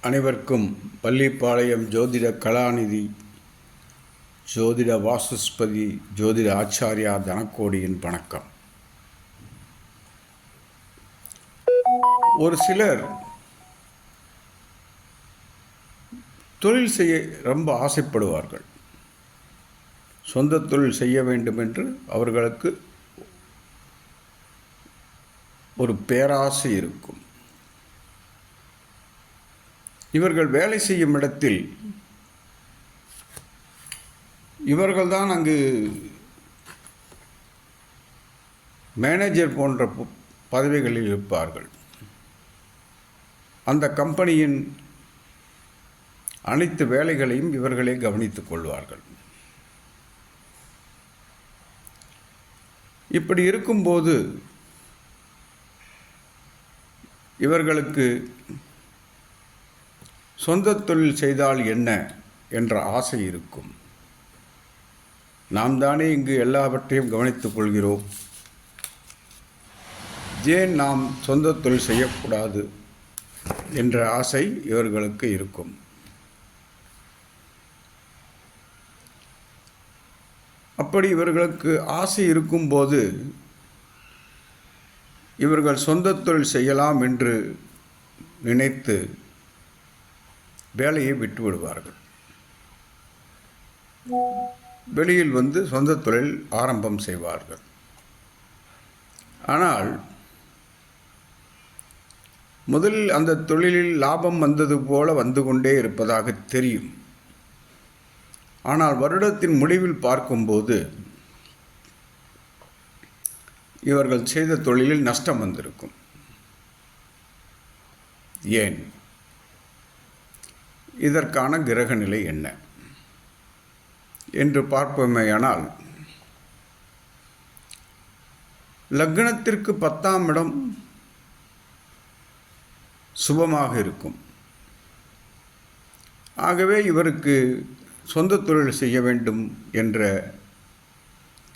அனைவருக்கும் பள்ளிப்பாளையம் ஜோதிட கலாநிதி ஜோதிட வாசுஸ்பதி ஜோதிட ஆச்சாரியா தனக்கோடியின் வணக்கம். ஒரு சிலர் தொழில் செய்ய ரொம்ப ஆசைப்படுவார்கள். சொந்த தொழில் செய்ய வேண்டும் என்று அவர்களுக்கு ஒரு பேராசை இருக்கும். இவர்கள் வேலை செய்யும் இடத்தில் இவர்கள்தான் அங்கு மேனேஜர் போன்ற பதவிகளில் இருப்பார்கள். அந்த கம்பெனியின் அனைத்து வேலைகளையும் இவர்களே கவனித்துக் கொள்வார்கள். இப்படி இருக்கும்போது இவர்களுக்கு சொந்த தொழில் செய்தால் என்ன என்ற ஆசை இருக்கும். நாம் தானே இங்கு எல்லாவற்றையும் கவனித்துக் கொள்கிறோம், ஏன் நாம் சொந்த தொழில் செய்யக்கூடாது என்ற ஆசை இவர்களுக்கு இருக்கும். அப்படி இவர்களுக்கு ஆசை இருக்கும்போது இவர்கள் சொந்த தொழில் செய்யலாம் என்று நினைத்து வேலையை விட்டு விடுவார்கள். வெளியில் வந்து சொந்த தொழில் ஆரம்பம் செய்வார்கள். ஆனால் முதலில் அந்த தொழிலில் லாபம் வந்தது போல வந்து கொண்டே இருப்பதாக தெரியும். ஆனால் வருடத்தின் முடிவில் பார்க்கும்போது இவர்கள் செய்த தொழிலில் நஷ்டம் வந்திருக்கும். ஏன்? இதற்கான கிரக நிலை என்ன என்று பார்ப்போமேயானால், லக்னத்திற்கு 10ஆம் இடம் சுபமாக இருக்கும். ஆகவே இவருக்கு சொந்த தொழில் செய்ய வேண்டும் என்ற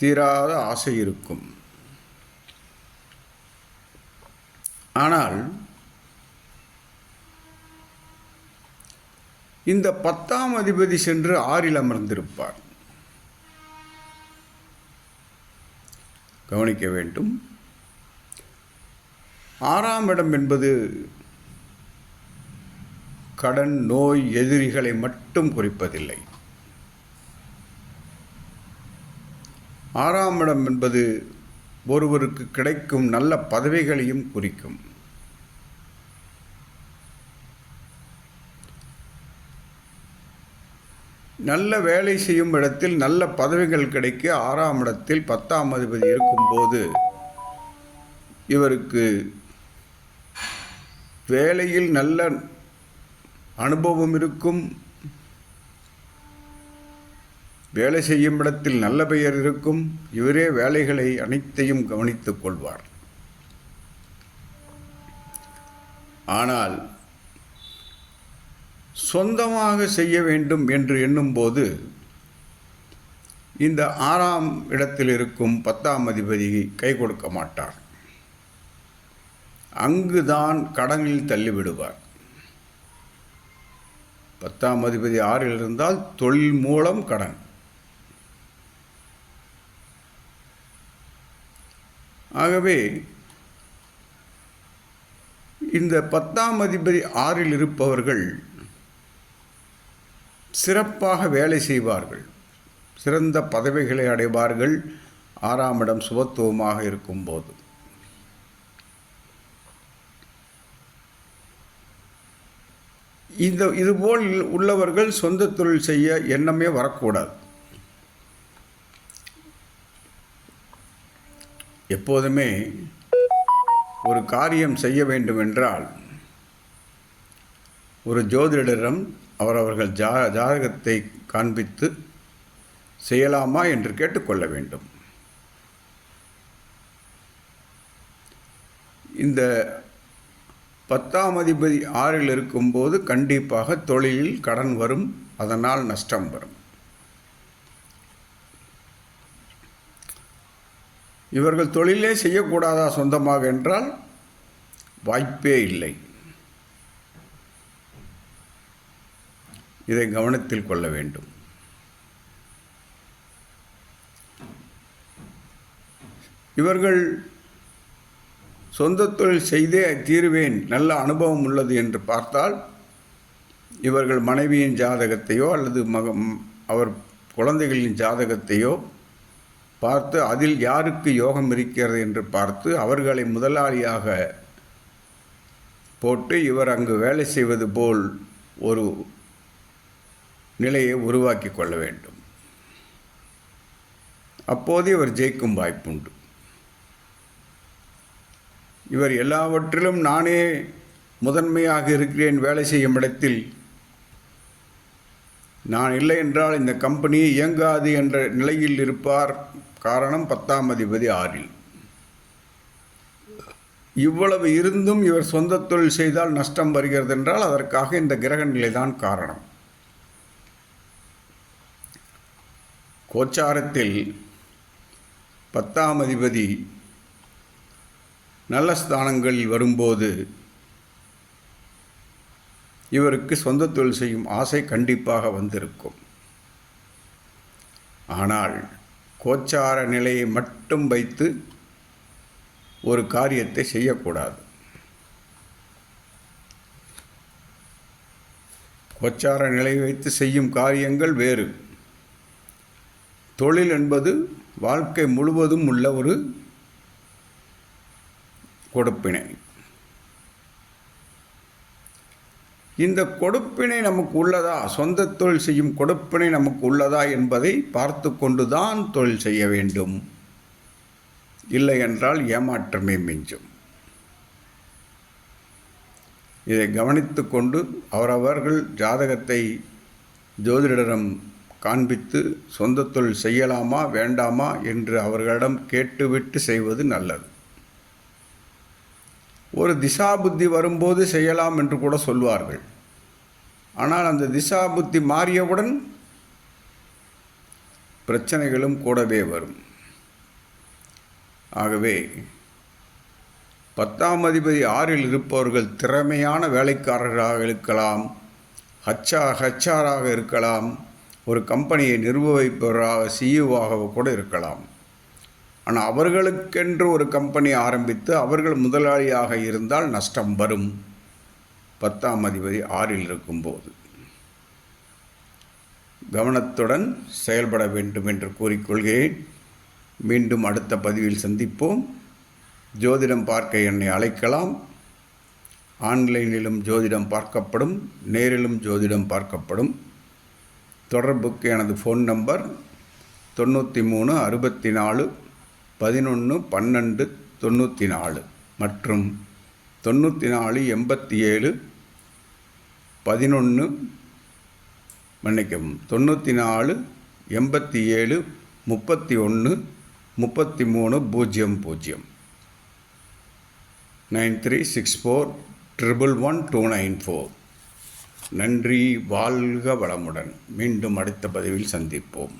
தீராத ஆசை இருக்கும். ஆனால் இந்த 10ஆம் அதிபதி சென்று 6இல் அமர்ந்திருப்பார். கவனிக்க வேண்டும். 6ஆம் இடம் என்பது கடன், நோய், எதிரிகளை மட்டும் குறிப்பதில்லை. 6ஆம் இடம் என்பது ஒருவருக்கு கிடைக்கும் நல்ல பதவிகளையும் குறிக்கும். நல்ல வேலை செய்யும் இடத்தில் நல்ல பதவிகள் கிடைக்க 6ஆம் இடத்தில் 10ஆம் அதிபதி இருக்கும்போது இவருக்கு வேலையில் நல்ல அனுபவம் இருக்கும். வேலை செய்யும் இடத்தில் நல்ல பெயர் இருக்கும். இவரே வேலைகளை அனைத்தையும் கவனித்துக் கொள்வார். ஆனால் சொந்தமாக செய்ய வேண்டும் என்று எண்ணும்போது இந்த 6ஆம் இடத்தில் இருக்கும் 10ஆம் அதிபதி கை கொடுக்க மாட்டார். அங்குதான் கடனில் தள்ளிவிடுவார். 10ஆம் அதிபதி 6இல் இருந்தால் தொழில் மூலம் கடன். ஆகவே இந்த 10ஆம் அதிபதி 6இல் இருப்பவர்கள் சிறப்பாக வேலை செய்வார்கள், சிறந்த பதவிகளை அடைவார்கள். 6ஆம் இடம் சுபத்துவமாக இருக்கும்போது இதுபோல் உள்ளவர்கள் சொந்த தொழில் செய்ய எண்ணமே வரக்கூடாது. எப்போதுமே ஒரு காரியம் செய்ய வேண்டும் என்றால் ஒரு ஜோதிடரிடம் அவர்கள் ஜாதகத்தை காண்பித்து செய்யலாமா என்று கேட்டுக்கொள்ள வேண்டும். இந்த 10ஆம் அதிபதி 6இல் இருக்கும்போது கண்டிப்பாக தொழிலில் கடன் வரும், அதனால் நஷ்டம் வரும். இவர்கள் தொழிலே செய்யக்கூடாதா சொந்தமாக என்றால் வாய்ப்பே இல்லை. இதை கவனத்தில் கொள்ள வேண்டும். இவர்கள் சொந்த தொழில் செய்தே தீருவேன், நல்ல அனுபவம் உள்ளது என்று பார்த்தால் இவர்கள் மனைவியின் ஜாதகத்தையோ அல்லது அவர் குழந்தைகளின் ஜாதகத்தையோ பார்த்து அதில் யாருக்கு யோகம் இருக்கிறது என்று பார்த்து அவர்களை முதலாளியாக போட்டு இவர் அங்கு வேலை செய்வது போல் ஒரு நிலையை உருவாக்கி கொள்ள வேண்டும். அப்போது இவர் ஜெயிக்கும் வாய்ப்புண்டு. இவர் எல்லாவற்றிலும் நானே முதன்மையாக இருக்கிறேன், வேலை செய்யும் இடத்தில் நான் இல்லை என்றால் இந்த கம்பெனி இயங்காது என்ற நிலையில் இருப்பார். காரணம் 10ஆம் அதிபதி 6. இவ்வளவு இருந்தும் இவர் சொந்த தொழில் செய்தால் நஷ்டம் வருகிறது என்றால் அதற்காக இந்த கிரக நிலைதான் காரணம். கோச்சாரத்தில் 10ஆம் அதிபதி நல்ல ஸ்தானங்களில் வரும்போது இவருக்கு சொந்த தொழில் செய்யும் ஆசை கண்டிப்பாக வந்திருக்கும். ஆனால் கோச்சார நிலையை மட்டும் வைத்து ஒரு காரியத்தை செய்யக்கூடாது. கோச்சார நிலையை வைத்து செய்யும் காரியங்கள் வேறு. தொழில் என்பது வாழ்க்கை முழுவதும் உள்ள ஒரு கொடுப்பினை. இந்த கொடுப்பினை நமக்கு உள்ளதா, சொந்த தொழில் செய்யும் கொடுப்பினை நமக்கு உள்ளதா என்பதை பார்த்து கொண்டுதான் தொழில் செய்ய வேண்டும். இல்லை என்றால் ஏமாற்றமே மிஞ்சும். இதை கவனித்து கொண்டு அவரவர்கள் ஜாதகத்தை ஜோதிடரிடம் காண்பித்து சொந்த தொழில் செய்யலாமா வேண்டாமா என்று அவர்களிடம் கேட்டுவிட்டு செய்வது நல்லது. ஒரு திசாபுத்தி வரும்போது செய்யலாம் என்று கூட சொல்வார்கள். ஆனால் அந்த திசாபுத்தி மாறியவுடன் பிரச்சனைகளும் கூடவே வரும். ஆகவே 10ஆம் அதிபதி 6இல் இருப்பவர்கள் திறமையான வேலைக்காரர்களாக இருக்கலாம், ஹச்ஆராக இருக்கலாம், ஒரு கம்பெனியை நிர்வகிப்பவராக சிஇஓவாக கூட இருக்கலாம். ஆனால் அவர்களுக்கென்று ஒரு கம்பெனி ஆரம்பித்து அவர்கள் முதலாளியாக இருந்தால் நஷ்டம் வரும். 10ஆம் அதிபதி 6இல் இருக்கும்போது கவனத்துடன் செயல்பட வேண்டும் என்று கூறிக்கொள்கிறேன். மீண்டும் அடுத்த பதிவில் சந்திப்போம். ஜோதிடம் பார்க்க என்னை அழைக்கலாம். ஆன்லைனிலும் ஜோதிடம் பார்க்கப்படும், நேரிலும் ஜோதிடம் பார்க்கப்படும். தொடர்புக்கு எனது ஃபோன் நம்பர் 93 64 11 12 94 மற்றும் 94 87 11 94 87 31 33 00 9364 111 294. நன்றி. வாழ்க வளமுடன். மீண்டும் அடுத்த பதிவில் சந்திப்போம்.